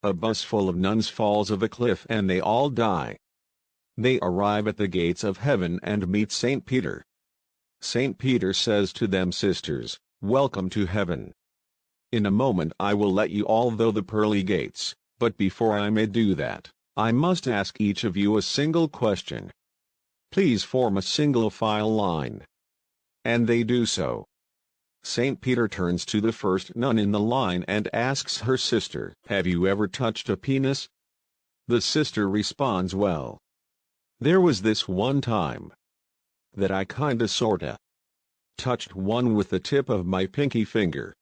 A bus full of nuns falls off a cliff and they all die. They arrive at the gates of heaven and meet St. Peter. St. Peter says to them, "Sisters, welcome to heaven. In a moment I will let you all through the pearly gates, but before I may do that, I must ask each of you a single question. Please form a single file line." And they do so. St. Peter turns to the first nun in the line and asks her, "Sister, have you ever touched a penis?" The sister responds, "Well, there was this one time that I kinda sorta touched one with the tip of my pinky finger."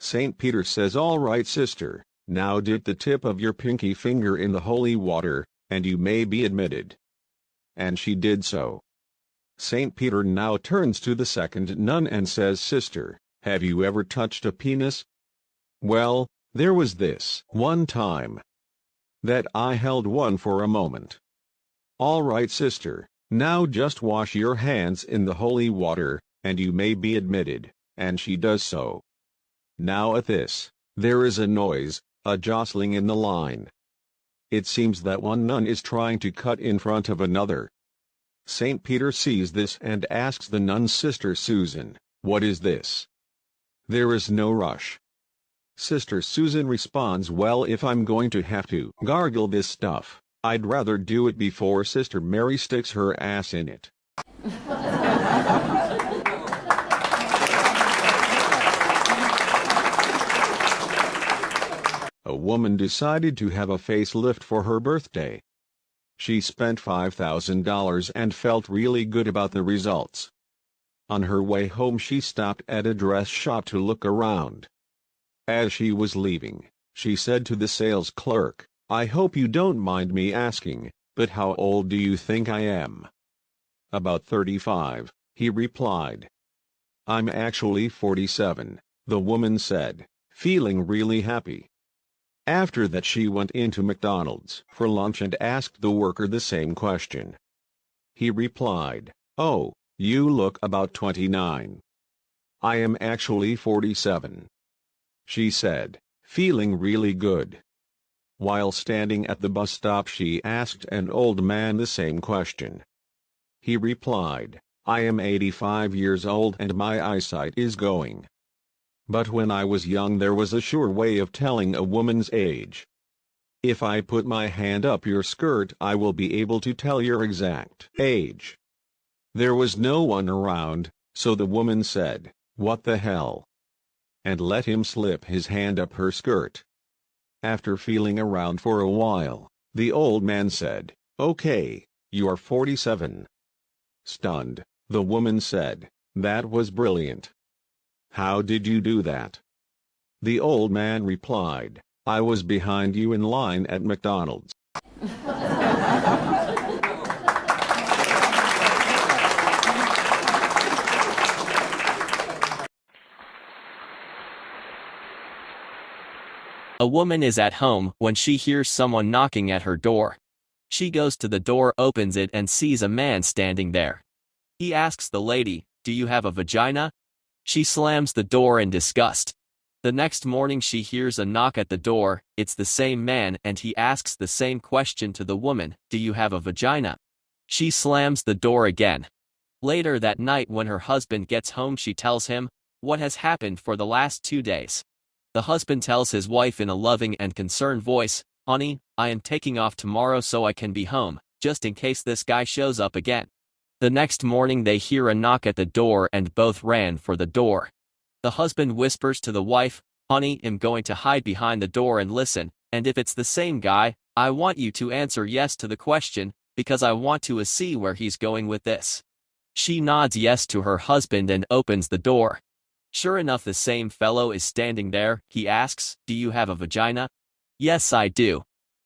St. Peter says, "All right, sister, now dip the tip of your pinky finger in the holy water, and you may be admitted." And she did so. St. Peter now turns to the second nun and says, "Sister, have you ever touched a penis?" "Well, there was this one time that I held one for a moment." "All right, sister, now just wash your hands in the holy water, and you may be admitted," and she does so. Now at this, there is a noise, a jostling in the line. It seems that one nun is trying to cut in front of another. St. Peter sees this and asks the nun's sister Susan, "What is this?" "There is no rush." Sister Susan responds, "Well, if I'm going to have to gargle this stuff, I'd rather do it before Sister Mary sticks her ass in it." A woman decided to have a facelift for her birthday. She spent $5,000 and felt really good about the results. On her way home she stopped at a dress shop to look around. As she was leaving, she said to the sales clerk, "I hope you don't mind me asking, but how old do you think I am?" "About 35, he replied. "I'm actually 47, the woman said, feeling really happy. After that she went into McDonald's for lunch and asked the worker the same question. He replied, "Oh, you look about 29. I am actually 47. She said, feeling really good. While standing at the bus stop she asked an old man the same question. He replied, "I am 85 years old and my eyesight is going. But when I was young there was a sure way of telling a woman's age. If I put my hand up your skirt I will be able to tell your exact age." There was no one around, so the woman said, "What the hell?" and let him slip his hand up her skirt. After feeling around for a while, the old man said, "Okay, you're 47. Stunned, the woman said, "That was brilliant. How did you do that?" The old man replied, "I was behind you in line at McDonald's." A woman is at home when she hears someone knocking at her door. She goes to the door, opens it, and sees a man standing there. He asks the lady, "Do you have a vagina?" She slams the door in disgust. The next morning she hears a knock at the door. It's the same man and he asks the same question to the woman, "Do you have a vagina?" She slams the door again. Later that night when her husband gets home she tells him what has happened for the last 2 days. The husband tells his wife in a loving and concerned voice, "Honey, I am taking off tomorrow so I can be home, just in case this guy shows up again." The next morning they hear a knock at the door and both ran for the door. The husband whispers to the wife, "Honey, I'm going to hide behind the door and listen, and if it's the same guy, I want you to answer yes to the question, because I want to see where he's going with this." She nods yes to her husband and opens the door. Sure enough, the same fellow is standing there. He asks, "Do you have a vagina?" "Yes, I do,"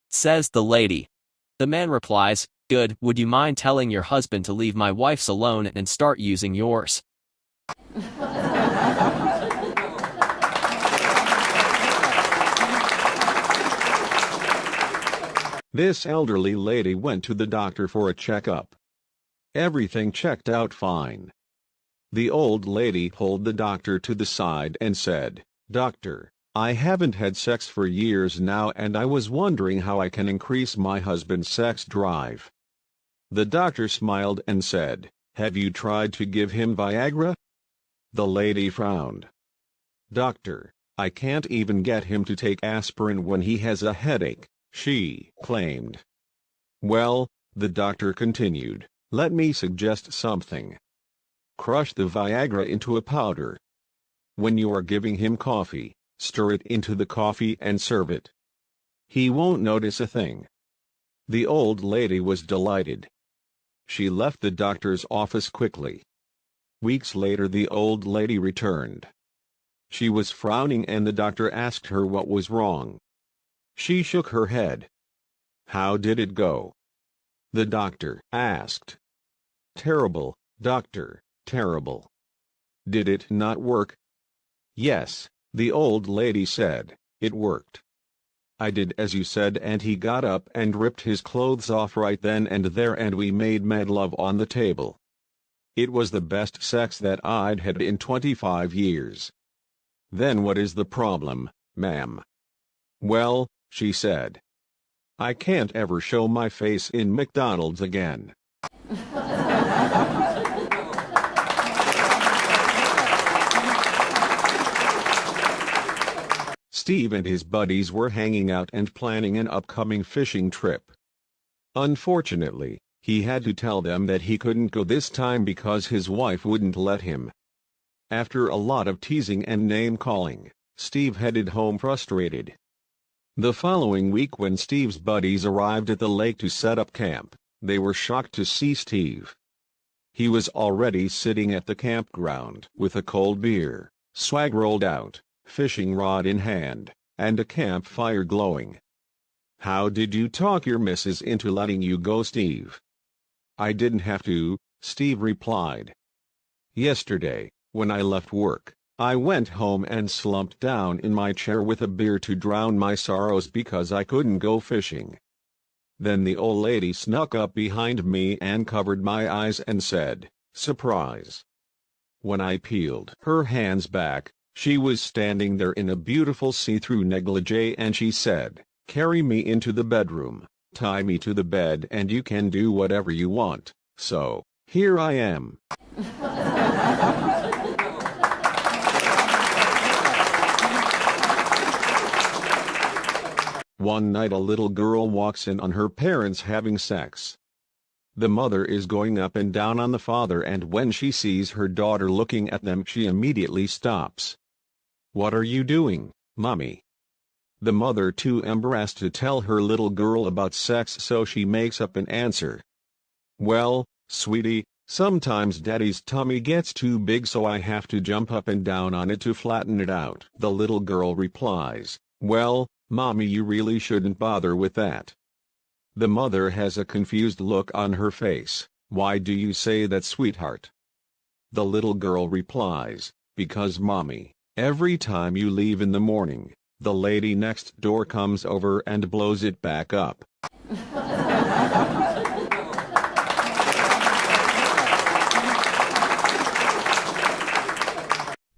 says the lady. The man replies, "Good, would you mind telling your husband to leave my wife's alone and start using yours?" This elderly lady went to the doctor for a checkup. Everything checked out fine. The old lady pulled the doctor to the side and said, "Doctor, I haven't had sex for years now and I was wondering how I can increase my husband's sex drive. The doctor smiled and said, "Have you tried to give him Viagra?" The lady frowned. "Doctor, I can't even get him to take aspirin when he has a headache," she claimed. "Well," the doctor continued, "let me suggest something. Crush the Viagra into a powder. When you are giving him coffee, stir it into the coffee and serve it. He won't notice a thing." The old lady was delighted. She left the doctor's office quickly. Weeks later the old lady returned. She was frowning and the doctor asked her what was wrong. She shook her head. "How did it go?" the doctor asked. "Terrible, doctor, terrible." "Did it not work?" "Yes," the old lady said, "it worked. I did as you said and he got up and ripped his clothes off right then and there and we made mad love on the table. It was the best sex that I'd had in 25 years. Then what is the problem, ma'am?" "Well," she said, "I can't ever show my face in McDonald's again." Steve and his buddies were hanging out and planning an upcoming fishing trip. Unfortunately, he had to tell them that he couldn't go this time because his wife wouldn't let him. After a lot of teasing and name-calling, Steve headed home frustrated. The following week when Steve's buddies arrived at the lake to set up camp, they were shocked to see Steve. He was already sitting at the campground with a cold beer, swag rolled out, fishing rod in hand, and a campfire glowing. "How did you talk your missus into letting you go, Steve?" "I didn't have to," Steve replied. "Yesterday, when I left work, I went home and slumped down in my chair with a beer to drown my sorrows because I couldn't go fishing. Then the old lady snuck up behind me and covered my eyes and said, 'Surprise.' When I peeled her hands back, she was standing there in a beautiful see-through negligee and she said, 'Carry me into the bedroom, tie me to the bed and you can do whatever you want.' So, here I am." One night a little girl walks in on her parents having sex. The mother is going up and down on the father and when she sees her daughter looking at them she immediately stops. "What are you doing, Mommy?" The mother too embarrassed to tell her little girl about sex so she makes up an answer. "Well, sweetie, sometimes Daddy's tummy gets too big so I have to jump up and down on it to flatten it out." The little girl replies, "Well, Mommy, you really shouldn't bother with that." The mother has a confused look on her face. "Why do you say that, sweetheart?" The little girl replies, "Because Mommy, every time you leave in the morning, the lady next door comes over and blows it back up."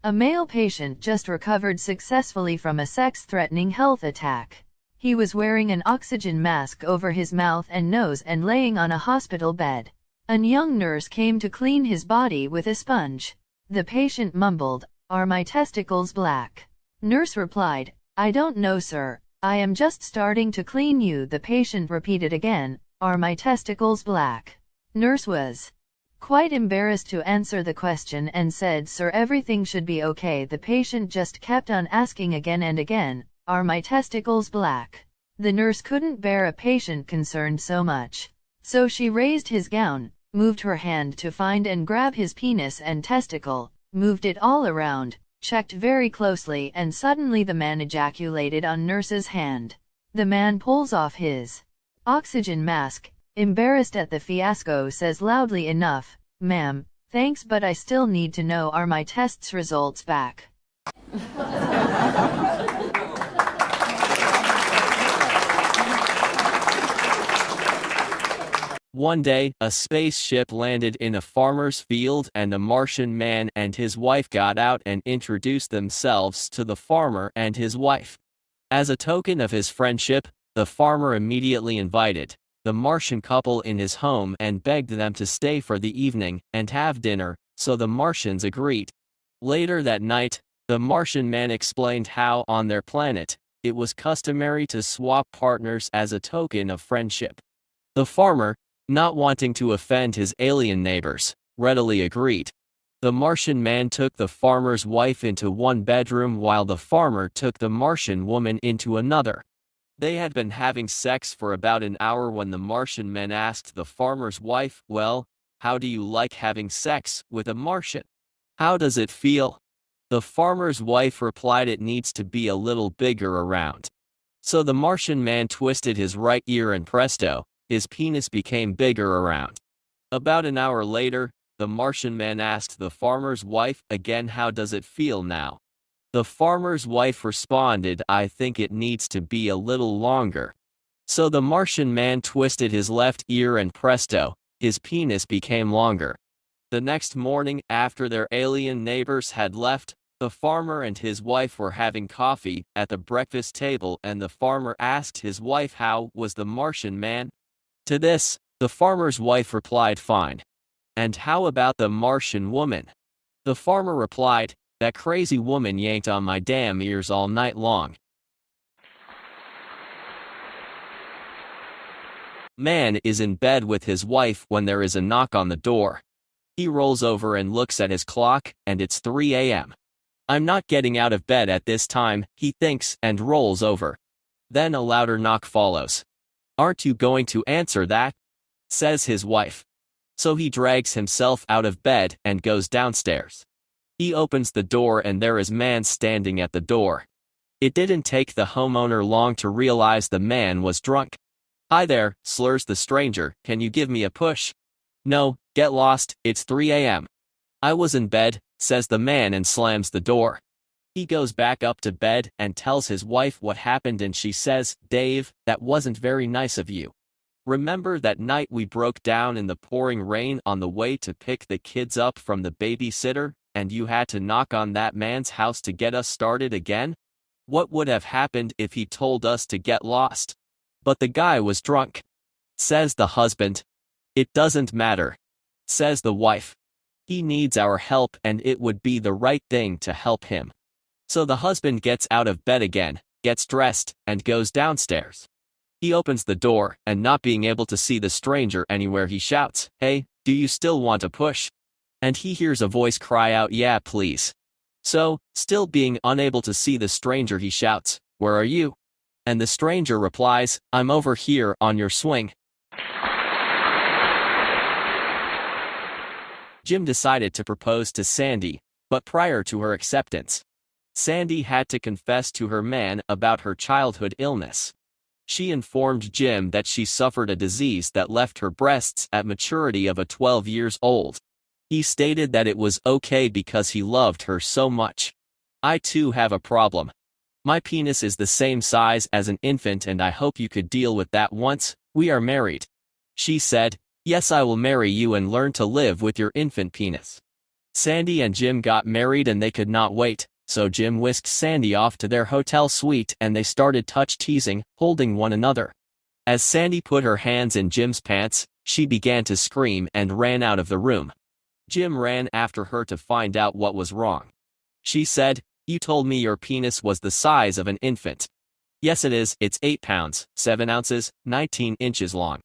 A male patient just recovered successfully from a sex-threatening health attack. He was wearing an oxygen mask over his mouth and nose and laying on a hospital bed. A young nurse came to clean his body with a sponge. The patient mumbled, "Are my testicles black?" Nurse replied, "I don't know, sir. I am just starting to clean you." The patient repeated again, "Are my testicles black?" Nurse was quite embarrassed to answer the question and said, "Sir, everything should be okay." The patient just kept on asking again and again, "Are my testicles black?" The nurse couldn't bear a patient concerned so much. So she raised his gown, moved her hand to find and grab his penis and testicle, moved it all around, checked very closely, and suddenly the man ejaculated on nurse's hand. The man pulls off his oxygen mask, embarrassed at the fiasco, says loudly, "Enough, ma'am, thanks, but I still need to know, are my tests results back?" One day, a spaceship landed in a farmer's field and a Martian man and his wife got out and introduced themselves to the farmer and his wife. As a token of his friendship, the farmer immediately invited the Martian couple in his home and begged them to stay for the evening and have dinner, so the Martians agreed. Later that night, the Martian man explained how, on their planet, it was customary to swap partners as a token of friendship. The farmer, not wanting to offend his alien neighbors, readily agreed. The Martian man took the farmer's wife into one bedroom while the farmer took the Martian woman into another. They had been having sex for about an hour when the Martian man asked the farmer's wife, "Well, how do you like having sex with a Martian? How does it feel?" The farmer's wife replied, "It needs to be a little bigger around." So the Martian man twisted his right ear and presto, his penis became bigger around. About an hour later, the Martian man asked the farmer's wife again, "How does it feel now?" The farmer's wife responded, "I think it needs to be a little longer." So the Martian man twisted his left ear and presto, his penis became longer. The next morning, after their alien neighbors had left, the farmer and his wife were having coffee at the breakfast table and the farmer asked his wife, "How was the Martian man?" To this, the farmer's wife replied, "Fine." "And how about the Martian woman?" The farmer replied, "That crazy woman yanked on my damn ears all night long." Man is in bed with his wife when there is a knock on the door. He rolls over and looks at his clock, and it's 3 a.m. "I'm not getting out of bed at this time," he thinks, and rolls over. Then a louder knock follows. "Aren't you going to answer that?" says his wife. So he drags himself out of bed and goes downstairs. He opens the door and there is man standing at the door. It didn't take the homeowner long to realize the man was drunk. "Hi there," slurs the stranger, "can you give me a push?" "No, get lost, it's 3 a.m. I was in bed," says the man and slams the door. He goes back up to bed and tells his wife what happened and she says, "Dave, that wasn't very nice of you. Remember that night we broke down in the pouring rain on the way to pick the kids up from the babysitter, and you had to knock on that man's house to get us started again? What would have happened if he told us to get lost? But the guy was drunk," says the husband. "It doesn't matter," says the wife. "He needs our help and it would be the right thing to help him." So the husband gets out of bed again, gets dressed, and goes downstairs. He opens the door, and not being able to see the stranger anywhere, he shouts, "Hey, do you still want a push?" And he hears a voice cry out, "Yeah, please." So, still being unable to see the stranger, he shouts, "Where are you?" And the stranger replies, "I'm over here on your swing." Jim decided to propose to Sandy, but prior to her acceptance, Sandy had to confess to her man about her childhood illness. She informed Jim that she suffered a disease that left her breasts at maturity of 12 years old. He stated that it was okay because he loved her so much. "I too have a problem. My penis is the same size as an infant and I hope you could deal with that once we are married." She said, "Yes, I will marry you and learn to live with your infant penis." Sandy and Jim got married and they could not wait. So Jim whisked Sandy off to their hotel suite and they started teasing, holding one another. As Sandy put her hands in Jim's pants, she began to scream and ran out of the room. Jim ran after her to find out what was wrong. She said, "You told me your penis was the size of an infant." "Yes it is, it's 8 pounds, 7 ounces, 19 inches long."